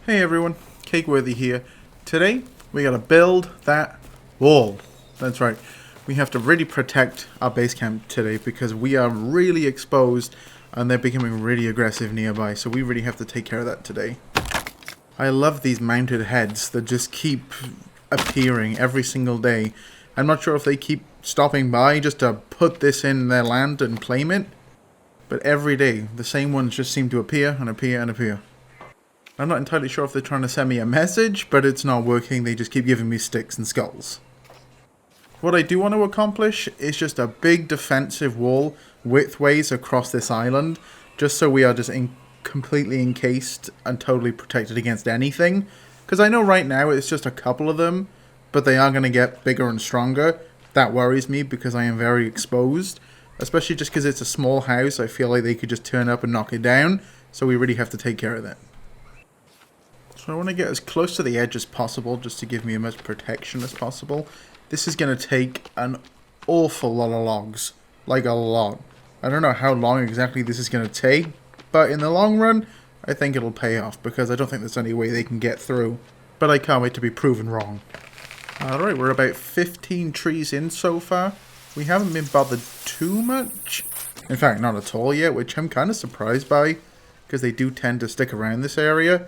Hey everyone, Cakeworthy here. Today, we gotta build that wall. That's right. We have to really protect our base camp today because we are really exposed and they're becoming really aggressive nearby, so we really have to take care of that today. I love these mounted heads that just keep appearing every single day. I'm not sure if they keep stopping by just to put this in their land and claim it, but every day, the same ones just seem to appear and appear and appear. I'm not entirely sure if they're trying to send me a message, but it's not working. They just keep giving me sticks and skulls. What I do want to accomplish is just a big defensive wall widthways across this island, just so we are just completely encased and totally protected against anything. Because I know right now it's just a couple of them, but they are going to get bigger and stronger. That worries me because I am very exposed, especially just because it's a small house. I feel like they could just turn up and knock it down, so we really have to take care of that. So I want to get as close to the edge as possible, just to give me as much protection as possible. This is going to take an awful lot of logs. Like a lot. I don't know how long exactly this is going to take, but in the long run, I think it'll pay off, because I don't think there's any way they can get through. But I can't wait to be proven wrong. Alright, we're about 15 trees in so far. We haven't been bothered too much. In fact, not at all yet, which I'm kind of surprised by, because they do tend to stick around this area.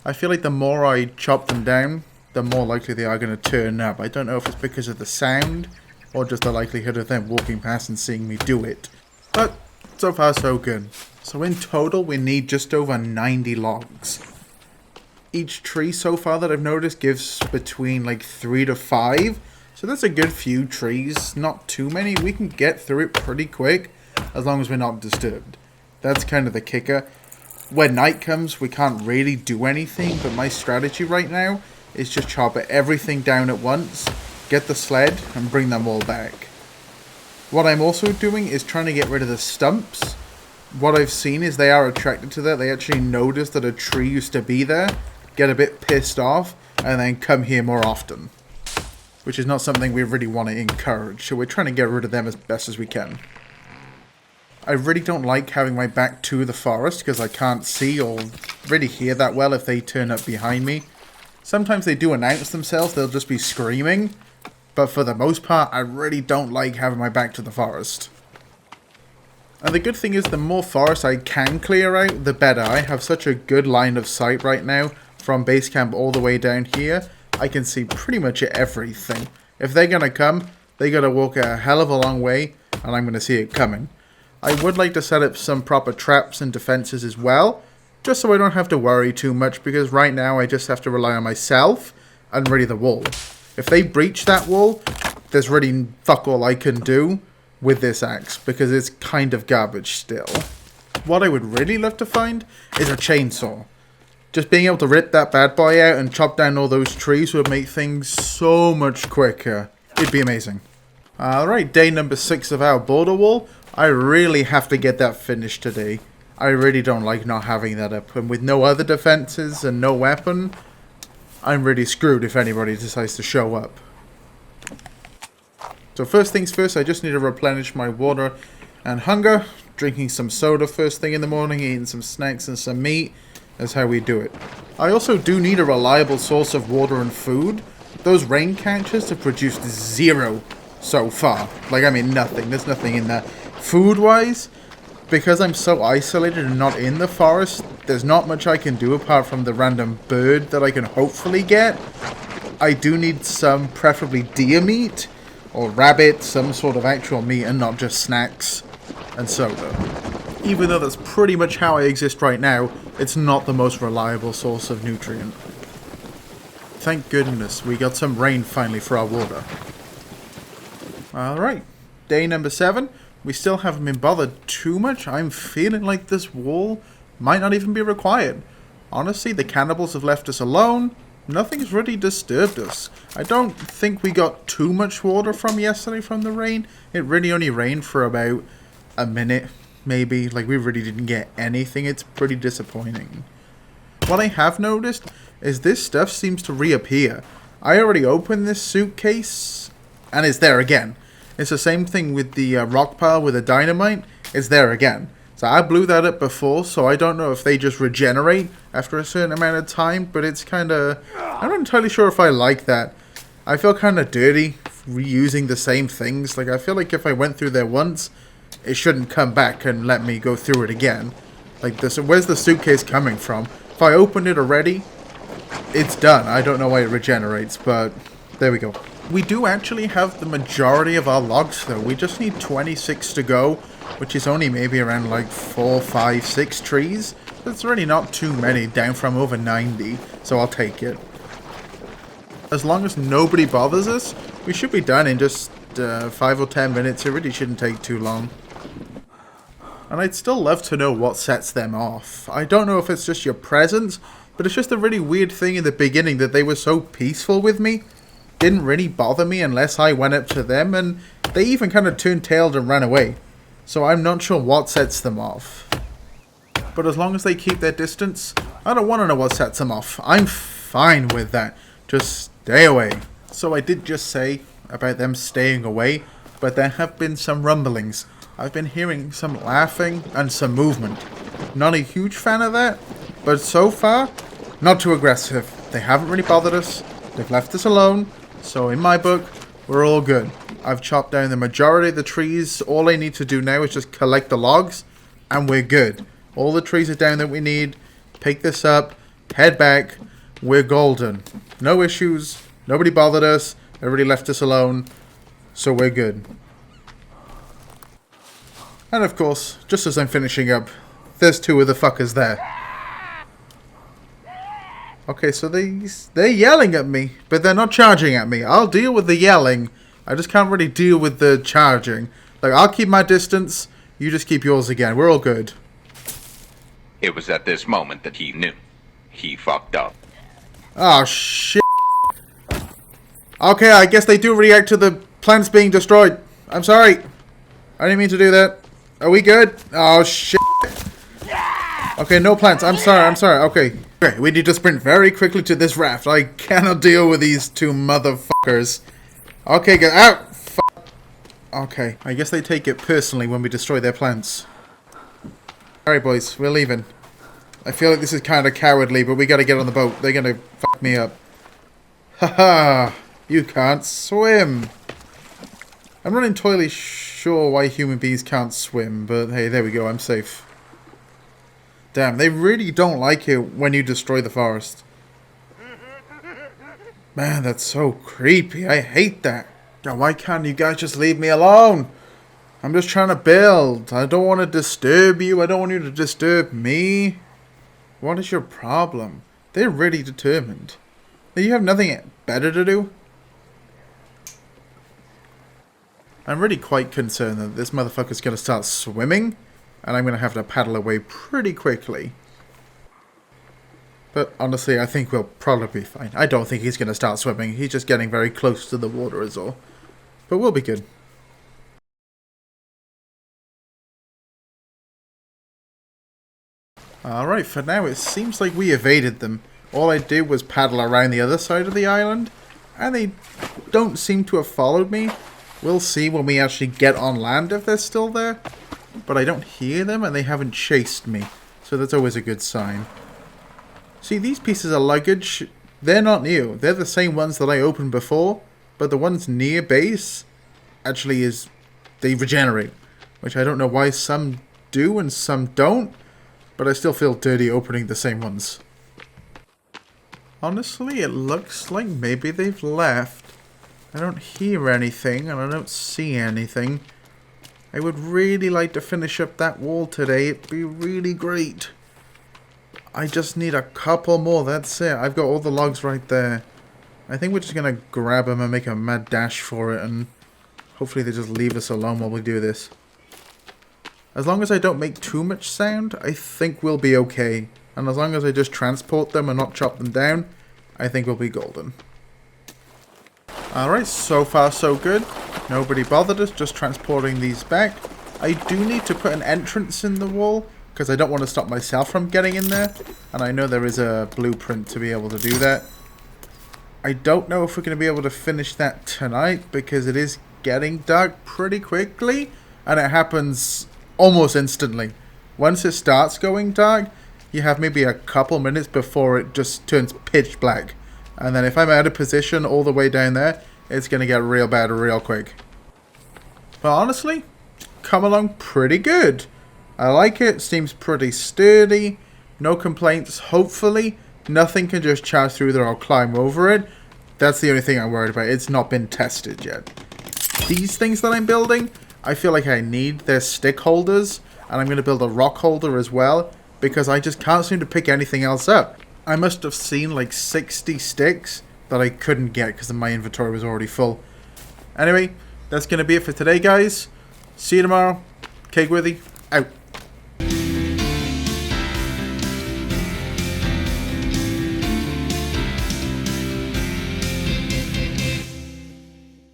I feel like the more I chop them down, the more likely they are going to turn up. I don't know if it's because of the sound, or just the likelihood of them walking past and seeing me do it. But, so far so good. So in total, we need just over 90 logs. Each tree so far that I've noticed gives between like 3 to 5. So that's a good few trees, not too many. We can get through it pretty quick, as long as we're not disturbed. That's kind of the kicker. When night comes, we can't really do anything, but my strategy right now is just chop everything down at once, get the sled, and bring them all back. What I'm also doing is trying to get rid of the stumps. What I've seen is they are attracted to that. They actually notice that a tree used to be there, get a bit pissed off, and then come here more often. Which is not something we really want to encourage, so we're trying to get rid of them as best as we can. I really don't like having my back to the forest because I can't see or really hear that well if they turn up behind me. Sometimes they do announce themselves, they'll just be screaming. But for the most part, I really don't like having my back to the forest. And the good thing is the more forest I can clear out, the better. I have such a good line of sight right now from base camp all the way down here. I can see pretty much everything. If they're going to come, they got to walk a hell of a long way and I'm going to see it coming. I would like to set up some proper traps and defenses as well, just so I don't have to worry too much, because right now I just have to rely on myself and really the wall. If they breach that wall, there's really fuck all I can do with this axe, because it's kind of garbage still. What I would really love to find is a chainsaw. Just being able to rip that bad boy out and chop down all those trees would make things so much quicker. It'd be amazing. Alright, day number 6 of our border wall. I really have to get that finished today. I really don't like not having that up. And with no other defenses and no weapon, I'm really screwed if anybody decides to show up. So first things first, I just need to replenish my water and hunger. Drinking some soda first thing in the morning, eating some snacks and some meat. That's how we do it. I also do need a reliable source of water and food. Those rain catchers have produced 0 so far. Like, I mean, nothing. There's nothing in there. Food-wise, because I'm so isolated and not in the forest, there's not much I can do apart from the random bird that I can hopefully get. I do need some, preferably deer meat, or rabbit, some sort of actual meat, and not just snacks and soda. Even though that's pretty much how I exist right now, it's not the most reliable source of nutrient. Thank goodness we got some rain finally for our water. Alright, day number 7. We still haven't been bothered too much. I'm feeling like this wall might not even be required. Honestly, the cannibals have left us alone. Nothing's really disturbed us. I don't think we got too much water from yesterday from the rain. It really only rained for about a minute, maybe. Like, we really didn't get anything. It's pretty disappointing. What I have noticed is this stuff seems to reappear. I already opened this suitcase and it's there again. It's the same thing with the rock pile with the dynamite. It's there again. So I blew that up before, so I don't know if they just regenerate after a certain amount of time, but it's kind of... I'm not entirely sure if I like that. I feel kind of dirty reusing the same things. Like, I feel like if I went through there once, it shouldn't come back and let me go through it again. Like, this, where's the suitcase coming from? If I opened it already, it's done. I don't know why it regenerates, but there we go. We do actually have the majority of our logs, though. We just need 26 to go, which is only maybe around like 4, 5, 6 trees. That's really not too many, down from over 90, so I'll take it. As long as nobody bothers us, we should be done in just 5 or 10 minutes. It really shouldn't take too long. And I'd still love to know what sets them off. I don't know if it's just your presence, but it's just a really weird thing in the beginning that they were so peaceful with me. Didn't really bother me unless I went up to them, and they even kind of turned tailed and ran away. So I'm not sure what sets them off. But as long as they keep their distance, I don't want to know what sets them off. I'm fine with that. Just stay away. So I did just say about them staying away, but there have been some rumblings. I've been hearing some laughing and some movement. Not a huge fan of that, but so far, not too aggressive. They haven't really bothered us. They've left us alone. So in my book, we're all good. I've chopped down the majority of the trees. All I need to do now is just collect the logs, and we're good. All the trees are down that we need. Pick this up, head back. We're golden. No issues. Nobody bothered us. Everybody left us alone. So we're good. And of course, just as I'm finishing up, there's 2 of the fuckers there. Okay, so they're yelling at me, but they're not charging at me. I'll deal with the yelling. I just can't really deal with the charging. Like, I'll keep my distance. You just keep yours again. We're all good. It was at this moment that he knew. He fucked up. Oh, shit. Okay, I guess they do react to the plants being destroyed. I'm sorry. I didn't mean to do that. Are we good? Oh, shit. Okay, no plants. I'm sorry. Okay, we need to sprint very quickly to this raft. I cannot deal with these 2 motherfuckers. Okay, get out. Fuck. Okay, I guess they take it personally when we destroy their plants. Alright, boys, we're leaving. I feel like this is kind of cowardly, but we gotta get on the boat. They're gonna fuck me up. Haha, you can't swim. I'm not entirely sure why human beings can't swim, but hey, there we go, I'm safe. Damn, they really don't like it when you destroy the forest. Man, that's so creepy. I hate that. God, why can't you guys just leave me alone? I'm just trying to build. I don't want to disturb you. I don't want you to disturb me. What is your problem? They're really determined. You have nothing better to do? I'm really quite concerned that this motherfucker's going to start swimming, and I'm going to have to paddle away pretty quickly. But honestly, I think we'll probably be fine. I don't think he's going to start swimming. He's just getting very close to the water is all. But we'll be good. Alright, for now it seems like we evaded them. All I did was paddle around the other side of the island, and they don't seem to have followed me. We'll see when we actually get on land if they're still there. But I don't hear them, and they haven't chased me, so that's always a good sign. See, these pieces of luggage, they're not new. They're the same ones that I opened before, but the ones near base actually they regenerate, which I don't know why some do and some don't. But I still feel dirty opening the same ones. Honestly, it looks like maybe they've left. I don't hear anything, and I don't see anything. I would really like to finish up that wall today. It'd be really great. I just need a couple more, that's it. I've got all the logs right there. I think we're just going to grab them and make a mad dash for it, and hopefully they just leave us alone while we do this. As long as I don't make too much sound, I think we'll be okay. And as long as I just transport them and not chop them down, I think we'll be golden. Alright, so far so good. Nobody bothered us, just transporting these back. I do need to put an entrance in the wall, because I don't want to stop myself from getting in there. And I know there is a blueprint to be able to do that. I don't know if we're going to be able to finish that tonight, because it is getting dark pretty quickly. And it happens almost instantly, once it starts going dark, you have maybe a couple minutes before it just turns pitch black. And then if I'm out of position all the way down there, it's going to get real bad real quick. But honestly, come along pretty good. I like it. Seems pretty sturdy. No complaints. Hopefully, nothing can just charge through there or climb over it. That's the only thing I'm worried about. It's not been tested yet. These things that I'm building, I feel like I need their stick holders. And I'm going to build a rock holder as well, because I just can't seem to pick anything else up. I must have seen like 60 sticks that I couldn't get because my inventory was already full. Anyway, that's going to be it for today, guys. See you tomorrow. Cakeworthy, out.